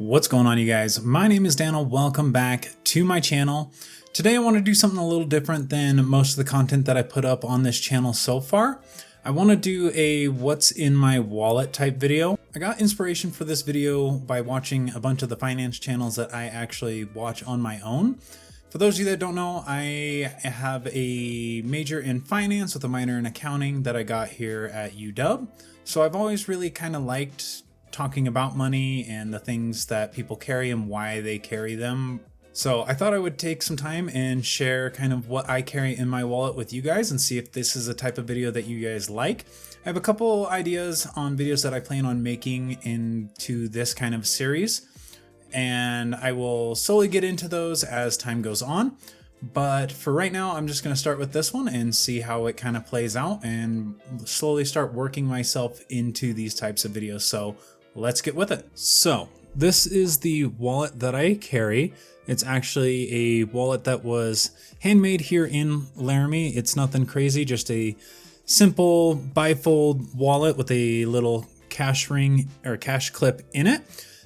What's going on, you guys? My name is Daniel. Welcome back to my channel. Today I want to do something a little different than most of the content that I put up on this channel so far. I want to do a what's in my wallet type video. I got inspiration for this video by watching a bunch of the finance channels that I actually watch on my own. For those of you that don't know, I have a major in finance with a minor in accounting that I got here at UW. So I've always really kind of liked talking about money and the things that people carry and why they carry them. So I thought I would take some time and share kind of what I carry in my wallet with you guys and see if this is a type of video that you guys like. I have a couple ideas on videos that I plan on making into this kind of series, and I will slowly get into those as time goes on. But for right now, I'm just going to start with this one and see how it kind of plays out and slowly start working myself into these types of videos. So let's get with it. So this is the wallet that I carry. It's actually a wallet that was handmade here in Laramie. It's nothing crazy, just a simple bifold wallet with a little cash ring or cash clip in it.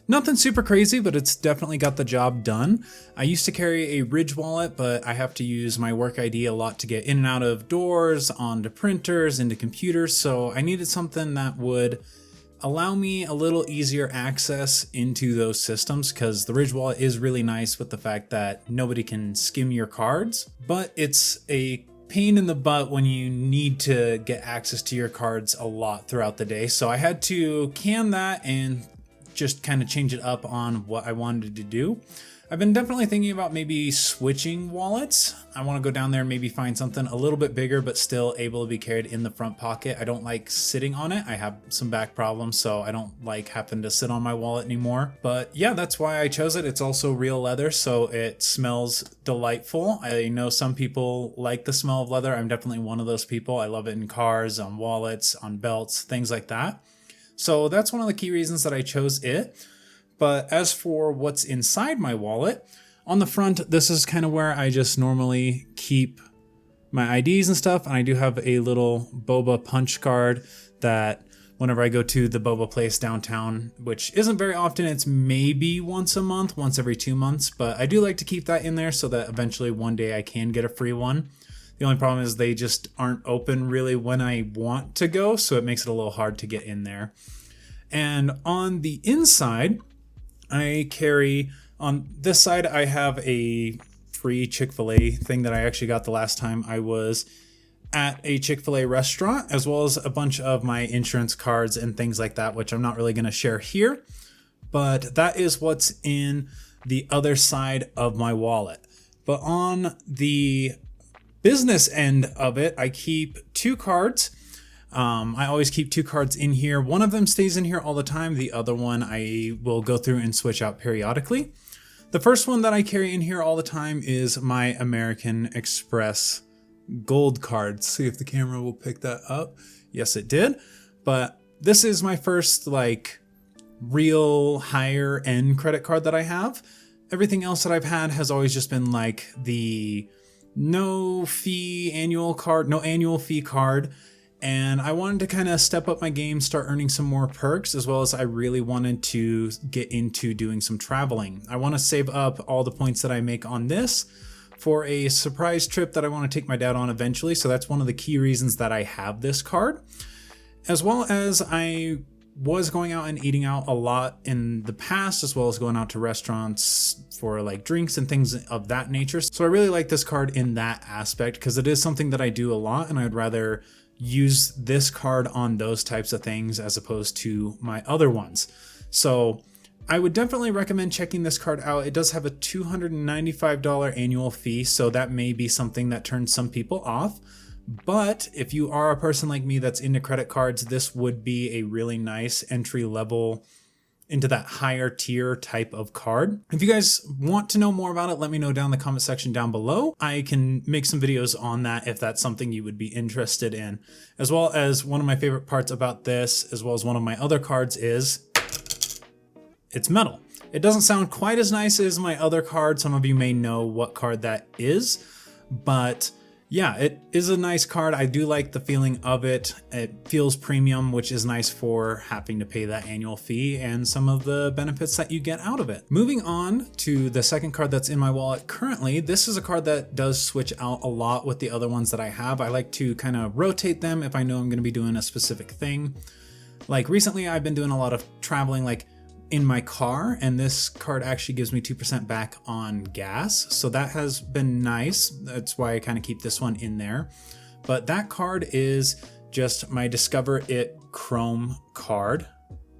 Nothing super crazy, but it's definitely got the job done. I used to carry a Ridge wallet, but I have to use my work ID a lot to get in and out of doors, onto printers, into computers. So I needed something that would allow me a little easier access into those systems, because the Ridge wallet is really nice with the fact that nobody can skim your cards, but it's a pain in the butt when you need to get access to your cards a lot throughout the day. So I had to can that and just kind of change it up on what I wanted to do. I've been definitely thinking about maybe switching wallets. I want to go down there and maybe find something a little bit bigger but still able to be carried in the front pocket. I don't like sitting on it. I have some back problems, so I don't like having to sit on my wallet anymore. But yeah, that's why I chose it. It's also real leather, so it smells delightful. I know some people like the smell of leather. I'm definitely one of those people. I love it in cars, on wallets, on belts, things like that. So that's one of the key reasons that I chose it. But as for what's inside my wallet, on the front, this is kind of where I just normally keep my IDs and stuff. And I do have a little boba punch card that whenever I go to the boba place downtown, which isn't very often, it's maybe once a month, once every 2 months. But I do like to keep that in there so that eventually one day I can get a free one. The only problem is they just aren't open really when I want to go, so it makes it a little hard to get in there. And on the inside, I carry, on this side, I have a free Chick-fil-A thing that I actually got the last time I was at a Chick-fil-A restaurant, as well as a bunch of my insurance cards and things like that, which I'm not really going to share here. But that is what's in the other side of my wallet. But on the business end of it, I keep 2 cards. I always keep 2 cards in here. One of them stays in here all the time. The other one I will go through and switch out periodically. The first one that I carry in here all the time is my American Express Gold card. See if the camera will pick that up. Yes, it did. But this is my first real higher end credit card that I have. Everything else that I've had has always just been the no annual fee card. And I wanted to kind of step up my game, start earning some more perks, as well as I really wanted to get into doing some traveling. I want to save up all the points that I make on this for a surprise trip that I want to take my dad on eventually. So that's one of the key reasons that I have this card. As well as I was going out and eating out a lot in the past, as well as going out to restaurants for drinks and things of that nature. So I really like this card in that aspect because it is something that I do a lot, and I'd rather use this card on those types of things as opposed to my other ones. So I would definitely recommend checking this card out. It does have a $295 annual fee, so that may be something that turns some people off. But if you are a person like me that's into credit cards, this would be a really nice entry level into that higher tier type of card. If you guys want to know more about it, let me know down in the comment section down below. I can make some videos on that if that's something you would be interested in. As well as one of my favorite parts about this, as well as one of my other cards, is it's metal. It doesn't sound quite as nice as my other card. Some of you may know what card that is, but Yeah, it is a nice card. I do like the feeling of it. It feels premium, which is nice for having to pay that annual fee and some of the benefits that you get out of it. Moving on to the second card that's in my wallet currently, this is a card that does switch out a lot with the other ones that I have. I like to kind of rotate them if I know I'm going to be doing a specific thing. Like recently I've been doing a lot of traveling, like in my car, and this card actually gives me 2% back on gas. So that has been nice. That's why I kind of keep this one in there. But that card is just my Discover It Chrome card.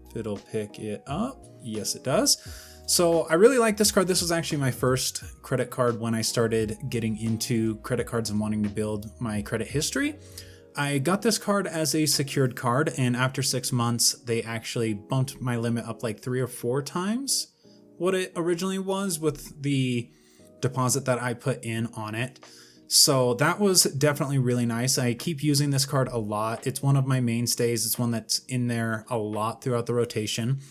If it'll pick it up. Yes, it does. So I really like this card. This was actually my first credit card when I started getting into credit cards and wanting to build my credit history. I got this card as a secured card, and after 6 months, they actually bumped my limit up like 3 or 4 times what it originally was with the deposit that I put in on it. So that was definitely really nice. I keep using this card a lot. It's one of my mainstays. It's one that's in there a lot throughout the rotation.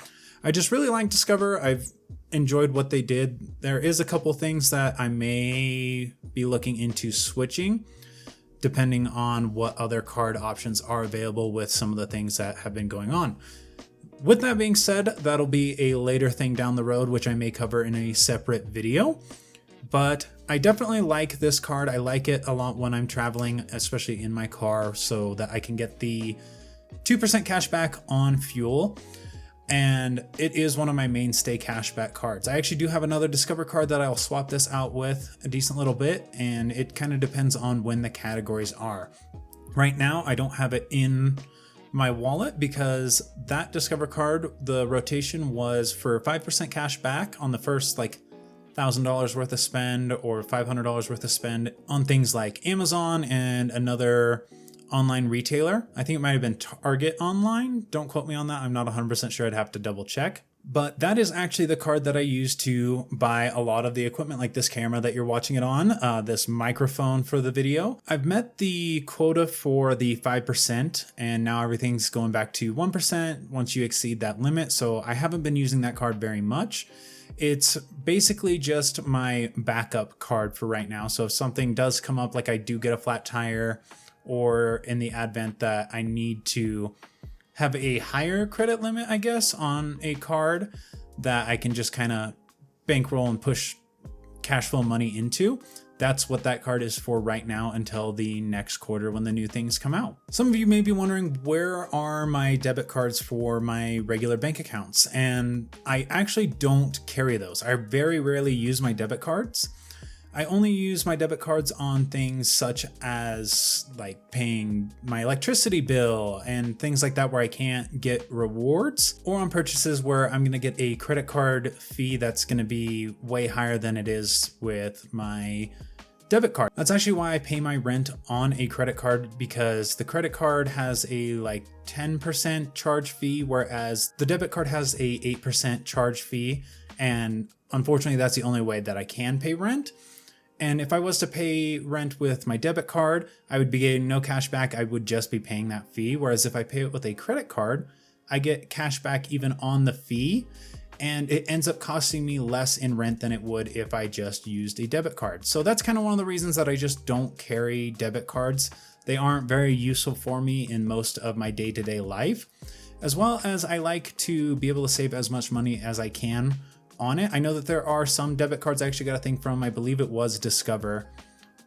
I just really like Discover. I've enjoyed what they did. There is a couple things that I may be looking into switching, depending on what other card options are available with some of the things that have been going on. With that being said, that'll be a later thing down the road, which I may cover in a separate video. But I definitely like this card. I like it a lot when I'm traveling, especially in my car, so that I can get the 2% cash back on fuel. And it is one of my mainstay cashback cards. I actually do have another Discover card that I'll swap this out with a decent little bit, and it kind of depends on when the categories are. Right now, I don't have it in my wallet because that Discover card, the rotation was for 5% cash back on the first like $1,000 worth of spend or $500 worth of spend on things like Amazon and another online retailer. I think it might have been Target online. Don't quote me on that. I'm not 100% sure. I'd have to double check. But that is actually the card that I use to buy a lot of the equipment, like this camera that you're watching it on, this microphone for the video. I've met the quota for the 5%, and now everything's going back to 1% once you exceed that limit. So I haven't been using that card very much. It's basically just my backup card for right now. So if something does come up, like I do get a flat tire, or in the advent that I need to have a higher credit limit, I guess, on a card that I can just kind of bankroll and push cash flow money into. That's what that card is for right now until the next quarter when the new things come out. Some of you may be wondering, where are my debit cards for my regular bank accounts? And I actually don't carry those. I very rarely use my debit cards. I only use my debit cards on things such as like paying my electricity bill and things like that where I can't get rewards, or on purchases where I'm going to get a credit card fee that's going to be way higher than it is with my debit card. That's actually why I pay my rent on a credit card, because the credit card has a like 10% charge fee, whereas the debit card has a 8% charge fee. And unfortunately, that's the only way that I can pay rent. And if I was to pay rent with my debit card, I would be getting no cash back. I would just be paying that fee. Whereas if I pay it with a credit card, I get cash back even on the fee. And it ends up costing me less in rent than it would if I just used a debit card. So that's kind of one of the reasons that I just don't carry debit cards. They aren't very useful for me in most of my day-to-day life, as well as I like to be able to save as much money as I can on it. I know that there are some debit cards I actually got a thing from, I believe it was Discover,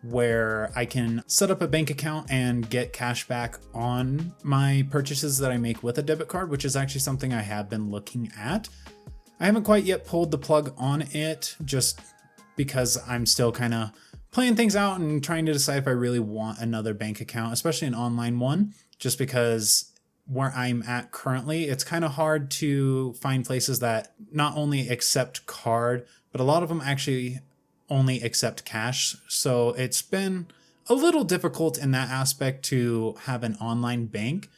where I can set up a bank account and get cash back on my purchases that I make with a debit card, which is actually something I have been looking at. I haven't quite yet pulled the plug on it, just because I'm still kind of playing things out and trying to decide if I really want another bank account, especially an online one, just because where I'm at currently, it's kind of hard to find places that not only accept card, but a lot of them actually only accept cash. So it's been a little difficult in that aspect to have an online bank,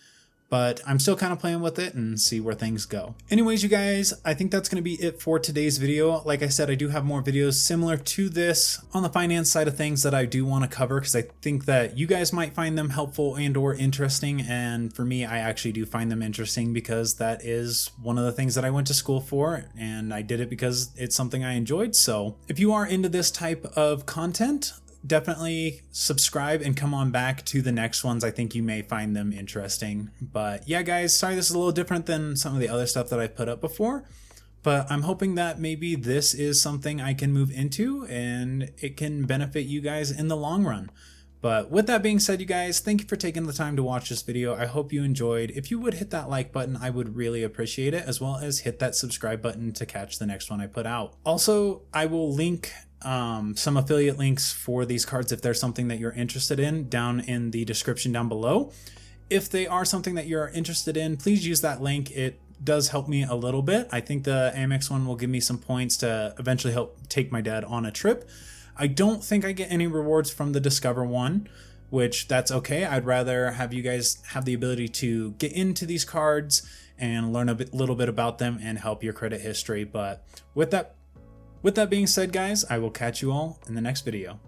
but I'm still kind of playing with it and see where things go. Anyways, you guys, I think that's going to be it for today's video. Like I said, I do have more videos similar to this on the finance side of things that I do want to cover, because I think that you guys might find them helpful and or interesting. And for me, I actually do find them interesting because that is one of the things that I went to school for, and I did it because it's something I enjoyed. So if you are into this type of content, definitely subscribe and come on back to the next ones. I think you may find them interesting. But yeah, guys, sorry this is a little different than some of the other stuff that I've put up before. But I'm hoping that maybe this is something I can move into and it can benefit you guys in the long run. But with that being said, you guys, thank you for taking the time to watch this video. I hope you enjoyed. If you would hit that like button, I would really appreciate it, as well as hit that subscribe button to catch the next one I put out. Also, I will link some affiliate links for these cards if there's something that you're interested in down in the description down below. If they are something that you're interested in, please use that link. It does help me a little bit. I think the Amex one will give me some points to eventually help take my dad on a trip. I don't think I get any rewards from the Discover one, which that's okay. I'd rather have you guys have the ability to get into these cards and learn a little bit about them and help your credit history. But with that being said, guys, I will catch you all in the next video.